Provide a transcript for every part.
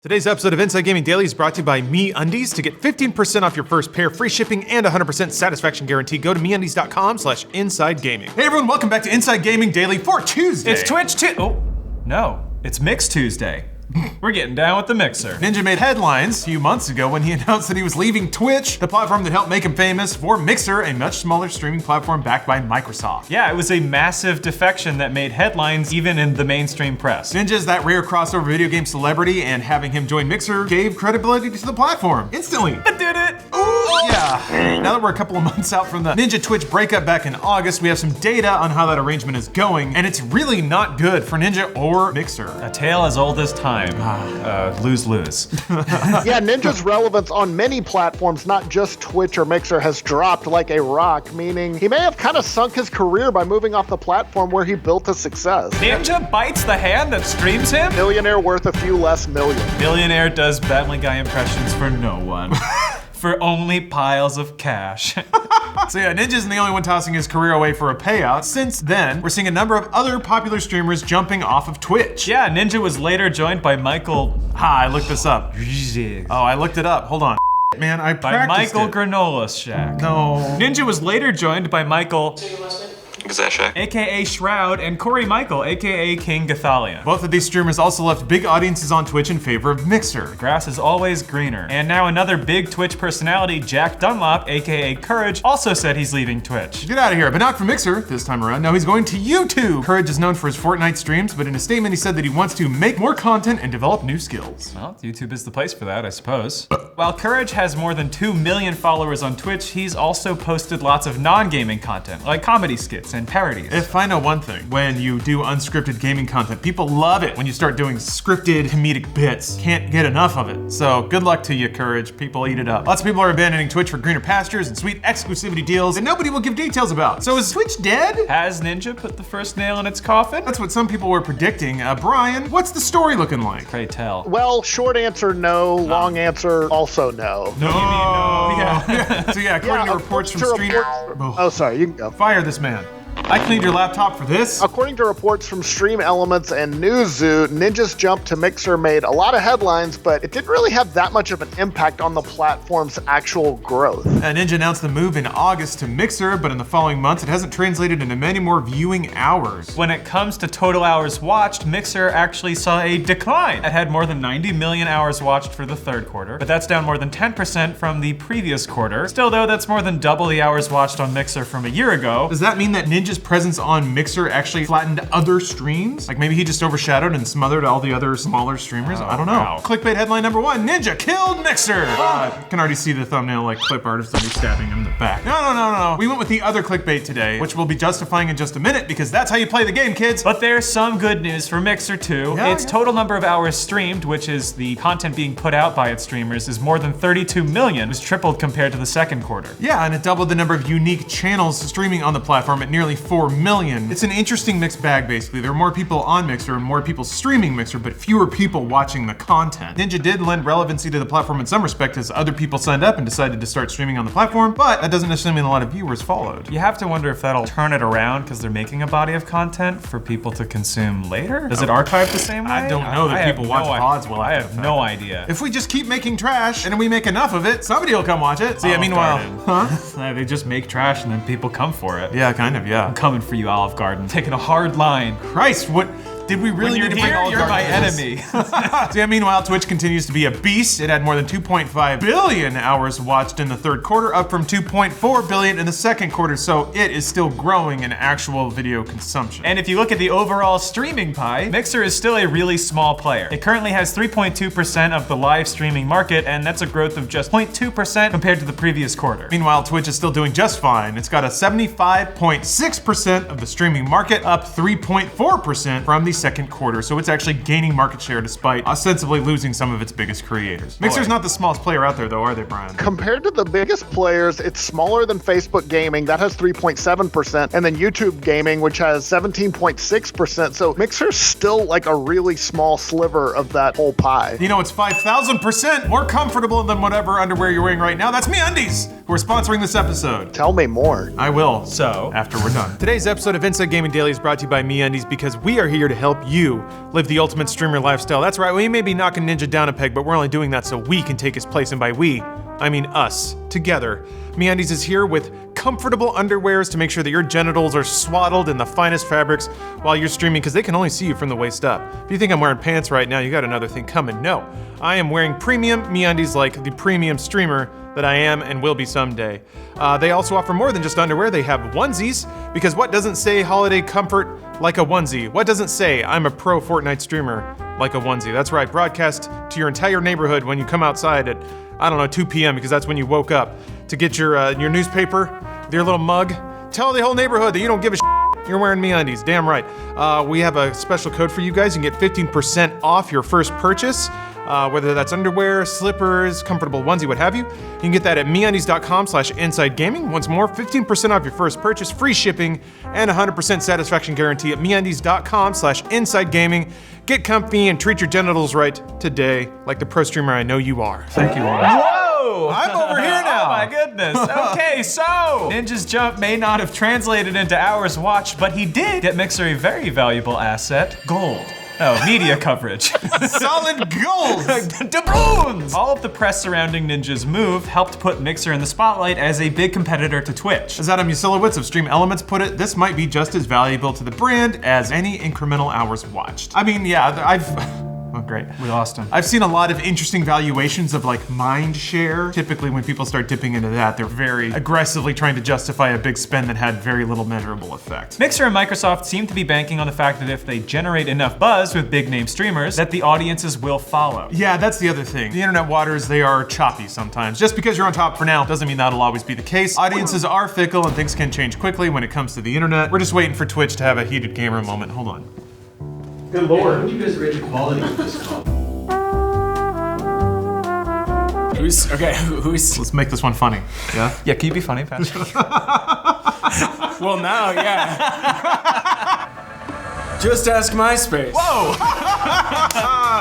Today's episode of Inside Gaming Daily is brought to you by MeUndies. To get 15% off your first pair, free shipping, and 100% satisfaction guarantee, go to MeUndies.com/InsideGaming. Hey everyone, welcome back to Inside Gaming Daily for Tuesday. It's Twitch Oh, no, it's Mix Tuesday. We're getting down with the mixer. Ninja made headlines a few months ago when he announced that he was leaving Twitch, the platform that helped make him famous, for Mixer, a much smaller streaming platform backed by Microsoft. Yeah, it was a massive defection that made headlines even in the mainstream press. Ninja's that rare crossover video game celebrity, and having him join Mixer gave credibility to the platform instantly. I did it! Ooh, yeah. Now that we're a couple of months out from the Ninja Twitch breakup back in August, we have some data on how that arrangement is going, and it's really not good for Ninja or Mixer. A tale as old as time. Lose-lose. Yeah, Ninja's relevance on many platforms, not just Twitch or Mixer, has dropped like a rock, meaning he may have kind of sunk his career by moving off the platform where he built a success. Ninja bites the hand that streams him? Millionaire worth a few less million. Millionaire does Family Guy impressions for no one. For only piles of cash. So yeah, Ninja's the only one tossing his career away for a payout. Since then, we're seeing a number of other popular streamers jumping off of Twitch. Yeah, Ninja was later joined by Michael... I looked this up. Oh, I looked it up. Hold on. Man, I By practiced Michael it. Granola Shack. No. Ninja was later joined by Michael... Gazesha. AKA Shroud, and Corey Michael, AKA King Gathalion. Both of these streamers also left big audiences on Twitch in favor of Mixer. Grass is always greener. And now another big Twitch personality, Jack Dunlop, aka Courage, also said he's leaving Twitch. Get out of here, but not for Mixer this time around. No, he's going to YouTube. Courage is known for his Fortnite streams, but in a statement he said that he wants to make more content and develop new skills. Well, YouTube is the place for that, I suppose. While Courage has more than 2 million followers on Twitch, he's also posted lots of non-gaming content, like comedy skits and parodies. If I know one thing, when you do unscripted gaming content, people love it when you start doing scripted comedic bits. Can't get enough of it. So good luck to you, Courage. People eat it up. Lots of people are abandoning Twitch for greener pastures and sweet exclusivity deals that nobody will give details about. So is Twitch dead? Has Ninja put the first nail in its coffin? That's what some people were predicting. Brian, what's the story looking like? Pray tell. Well, short answer, no. Long answer, also no. No, you mean no. Yeah. So yeah, according to reports from Stream... Oh, sorry, you can go. Fire this man. I cleaned your laptop for this. According to reports from Stream Elements and Newzoo, Ninja's jump to Mixer made a lot of headlines, but it didn't really have that much of an impact on the platform's actual growth. Ninja announced the move in August to Mixer, but in the following months, it hasn't translated into many more viewing hours. When it comes to total hours watched, Mixer actually saw a decline. It had more than 90 million hours watched for the third quarter, but that's down more than 10% from the previous quarter. Still though, that's more than double the hours watched on Mixer from a year ago. Does that mean that Ninja's presence on Mixer actually flattened other streams? Like maybe he just overshadowed and smothered all the other smaller streamers? I don't know. Wow. Clickbait headline number 1, Ninja killed Mixer. You can already see the thumbnail, like clip artist will be stabbing him in the back. No. We went with the other clickbait today, which we'll be justifying in just a minute because that's how you play the game, kids. But there's some good news for Mixer too. Its total number of hours streamed, which is the content being put out by its streamers, is more than 32 million. It was tripled compared to the second quarter. Yeah, and it doubled the number of unique channels streaming on the platform at nearly 4 million. It's an interesting mixed bag, basically. There are more people on Mixer and more people streaming Mixer, but fewer people watching the content. Ninja did lend relevancy to the platform in some respect as other people signed up and decided to start streaming on the platform, but that doesn't necessarily mean a lot of viewers followed. You have to wonder if that'll turn it around because they're making a body of content for people to consume later? Does it archive the same way? I don't know that people watch VODs will. I have no idea. If we just keep making trash and we make enough of it, somebody will come watch it. So yeah, meanwhile, they just make trash and then people come for it. Yeah, kind of, yeah. I'm coming for you, Olive Garden. Taking a hard line. Christ, what? Did we really need to bring all you're my enemy. So yeah, meanwhile, Twitch continues to be a beast. It had more than 2.5 billion hours watched in the third quarter, up from 2.4 billion in the second quarter, so it is still growing in actual video consumption. And if you look at the overall streaming pie, Mixer is still a really small player. It currently has 3.2% of the live streaming market, and that's a growth of just 0.2% compared to the previous quarter. Meanwhile, Twitch is still doing just fine. It's got a 75.6% of the streaming market, up 3.4% from the second quarter, so it's actually gaining market share despite ostensibly losing some of its biggest creators. Mixer's not the smallest player out there though, are they, Brian? Compared to the biggest players, it's smaller than Facebook Gaming, that has 3.7%, and then YouTube Gaming, which has 17.6%, so Mixer's still like a really small sliver of that whole pie. You know, it's 5,000% more comfortable than whatever underwear you're wearing right now. That's MeUndies, who are sponsoring this episode. Tell me more. I will. So, after we're done. Today's episode of Inside Gaming Daily is brought to you by MeUndies because we are here to help help you live the ultimate streamer lifestyle. That's right, we may be knocking Ninja down a peg, but we're only doing that so we can take his place, and by we, I mean us, together. MeUndies is here with comfortable underwears to make sure that your genitals are swaddled in the finest fabrics while you're streaming, because they can only see you from the waist up. If you think I'm wearing pants right now, you got another thing coming. No, I am wearing premium MeUndies like the premium streamer that I am and will be someday. They also offer more than just underwear. They have onesies, because what doesn't say holiday comfort like a onesie? What doesn't say I'm a pro Fortnite streamer like a onesie? That's right, broadcast to your entire neighborhood when you come outside at, I don't know, 2 p.m. because that's when you woke up to get your newspaper, your little mug. Tell the whole neighborhood that you don't give a you're wearing MeUndies, damn right. We have a special code for you guys. You can get 15% off your first purchase. Whether that's underwear, slippers, comfortable onesie, what have you. You can get that at MeUndies.com/InsideGaming. Once more, 15% off your first purchase, free shipping, and 100% satisfaction guarantee at MeUndies.com/InsideGaming. Get comfy and treat your genitals right today, like the pro streamer I know you are. Thank you, Lawrence. Whoa! I'm over here now! Oh my goodness. Okay, so Ninja's jump may not have translated into hours watched, but he did get Mixer a very valuable asset, gold. Oh, media coverage. Solid gold! Doubloons! All of the press surrounding Ninja's move helped put Mixer in the spotlight as a big competitor to Twitch. As Adam Usilowitz of Stream Elements put it, this might be just as valuable to the brand as any incremental hours watched. I mean, yeah, oh, great. We lost him. I've seen a lot of interesting valuations of like mind share. Typically when people start dipping into that, they're very aggressively trying to justify a big spend that had very little measurable effect. Mixer and Microsoft seem to be banking on the fact that if they generate enough buzz with big name streamers, that the audiences will follow. Yeah, that's the other thing. The internet waters, they are choppy sometimes. Just because you're on top for now doesn't mean that'll always be the case. Audiences are fickle and things can change quickly when it comes to the internet. We're just waiting for Twitch to have a heated gamer moment. Hold on. Good lord. How would you guys rate the quality of this call? Who's Let's make this one funny. Yeah? Yeah, can you be funny, Patrick? well now, yeah. Just ask MySpace. Whoa!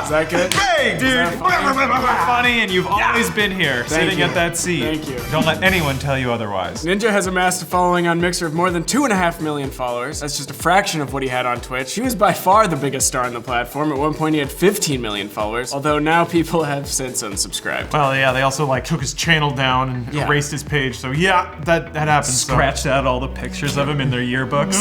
Is that good? Hey, dude! You're funny and you've always been here, sitting you. at that seat. Thank you. Don't let anyone tell you otherwise. Ninja has amassed a following on Mixer of more than 2.5 million followers. That's just a fraction of what he had on Twitch. He was by far the biggest star on the platform. At one point he had 15 million followers, although now people have since unsubscribed. Well, yeah, they also like took his channel down and erased his page. So yeah, that happens. Scratched out all the pictures of him in their yearbooks.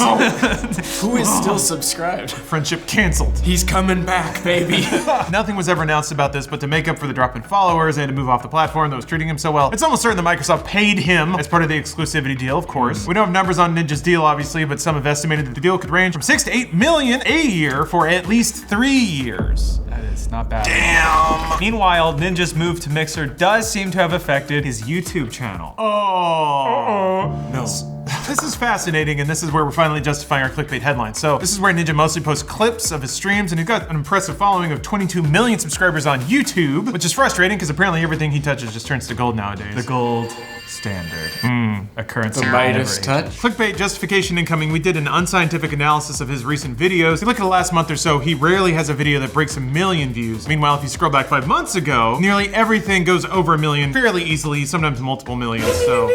Who is still subscribed? Friendship canceled. He's coming back, baby. Nothing was ever announced about this, but to make up for the drop in followers and to move off the platform that was treating him so well, it's almost certain that Microsoft paid him as part of the exclusivity deal, of course. We don't have numbers on Ninja's deal, obviously, but some have estimated that the deal could range from 6 to 8 million a year for at least 3 years. That is not bad. Damn! Meanwhile, Ninja's move to Mixer does seem to have affected his YouTube channel. Oh. No. This is fascinating, and this is where we're finally justifying our clickbait headlines. So this is where Ninja mostly posts clips of his streams, and he's got an impressive following of 22 million subscribers on YouTube, which is frustrating because apparently everything he touches just turns to gold nowadays. The gold standard. A currency. The Midas touch. Clickbait justification incoming. We did an unscientific analysis of his recent videos. If you look at the last month or so, he rarely has a video that breaks 1 million views. Meanwhile, if you scroll back 5 months ago, nearly everything goes over 1 million fairly easily, sometimes multiple millions, so.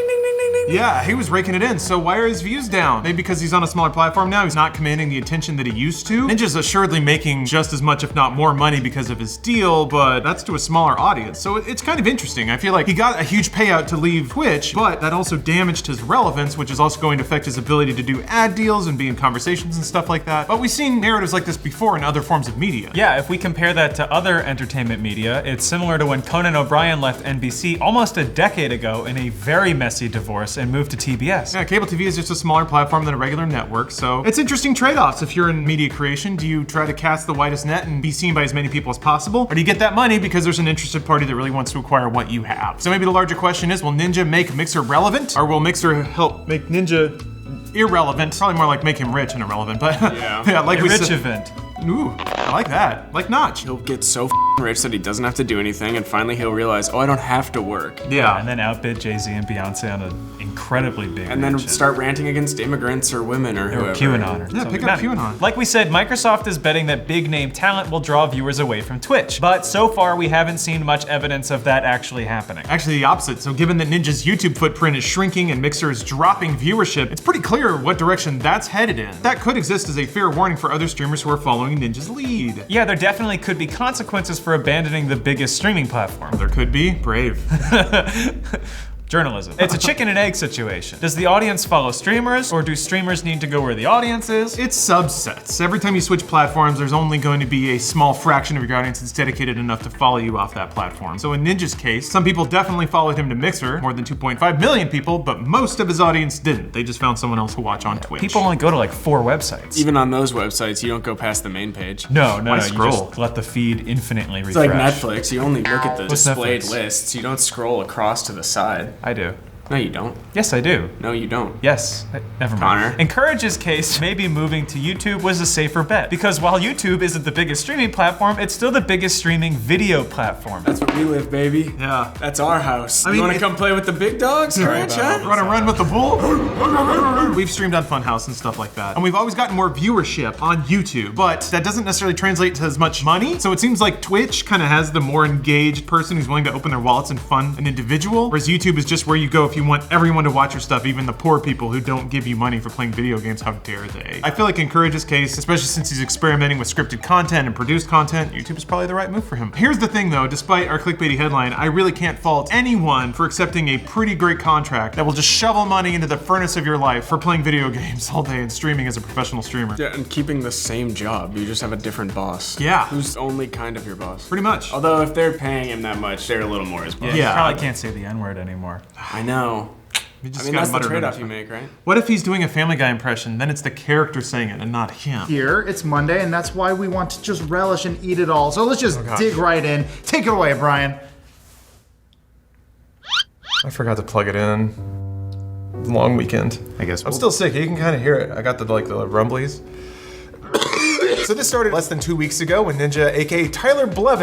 Yeah, he was raking it in, so why are his views down? Maybe because he's on a smaller platform now, he's not commanding the attention that he used to? Ninja's assuredly making just as much, if not more money because of his deal, but that's to a smaller audience, so it's kind of interesting. I feel like he got a huge payout to leave Twitch, but that also damaged his relevance, which is also going to affect his ability to do ad deals and be in conversations and stuff like that. But we've seen narratives like this before in other forms of media. Yeah, if we compare that to other entertainment media, it's similar to when Conan O'Brien left NBC almost a decade ago in a very messy divorce and moved to TBS. Yeah, cable TV is just a smaller platform than a regular network, so it's interesting trade-offs if you're in media creation. Do you try to cast the widest net and be seen by as many people as possible? Or do you get that money because there's an interested party that really wants to acquire what you have? So maybe the larger question is, will Ninja make Mixer relevant? Or will Mixer help make Ninja irrelevant? Probably more like make him rich and irrelevant, but yeah, like a we rich said. event. Ooh, I like that. Like Notch. He'll get so rich that he doesn't have to do anything, and finally he'll realize, oh, I don't have to work. Yeah. And then outbid Jay-Z and Beyonce on an incredibly big And then mansion. start ranting against immigrants or women or whoever. Or QAnon or Yeah, something. pick up QAnon. Like we said, Microsoft is betting that big name talent will draw viewers away from Twitch. But so far, we haven't seen much evidence of that actually happening. Actually the opposite. So given that Ninja's YouTube footprint is shrinking and Mixer is dropping viewership, it's pretty clear what direction that's headed in. That could exist as a fair warning for other streamers who are following following Ninja's lead. Yeah, there definitely could be consequences for abandoning the biggest streaming platform. There could be. Brave. Journalism. It's a chicken and egg situation. Does the audience follow streamers, or do streamers need to go where the audience is? It's subsets. Every time you switch platforms, there's only going to be a small fraction of your audience that's dedicated enough to follow you off that platform. So in Ninja's case, some people definitely followed him to Mixer, more than 2.5 million people, but most of his audience didn't. They just found someone else to watch on Twitch. People only go to like 4 websites. Even on those websites, you don't go past the main page. No, Why you scroll? just let the feed infinitely refresh. It's like Netflix. You only look at the What's displayed Netflix? lists. You don't scroll across to the side. I do. No, you don't. Yes, I do. No, you don't. Yes, never mind. Connor. In Courage's case, maybe moving to YouTube was a safer bet. Because while YouTube isn't the biggest streaming platform, it's still the biggest streaming video platform. That's where we live, baby. Yeah. That's our house. mean, you want to it- come play with the big dogs, Courage, huh? You wanna run with the bull? We've streamed on Funhouse and stuff like that. And we've always gotten more viewership on YouTube, but that doesn't necessarily translate to as much money. So it seems like Twitch kind of has the more engaged person who's willing to open their wallets and fund an individual, whereas YouTube is just where you go if you want everyone to watch your stuff, even the poor people who don't give you money for playing video games. How dare they? I feel like in Courage's case, especially since he's experimenting with scripted content and produced content, YouTube is probably the right move for him. Here's the thing though, despite our clickbaity headline, I really can't fault anyone for accepting a pretty great contract that will just shovel money into the furnace of your life for playing video games all day and streaming as a professional streamer. Yeah, and keeping the same job. You just have a different boss. Yeah. Who's only kind of your boss. Pretty much. Although if they're paying him that much, they're a little more his boss. You Yeah. probably can't say the N-word anymore. I know. You just I mean, gotta that's the mutter it trade-off under. you make, right? What if he's doing a Family Guy impression, then it's the character saying it and not him? Here, it's Monday, and that's why we want to just relish and eat it all. So let's just dig right in. Take it away, Brian. I forgot to plug it in. Long weekend. I guess I'm still sick. You can kind of hear it. I got the rumblies. So this started less than 2 weeks ago when Ninja, aka Tyler Blevin,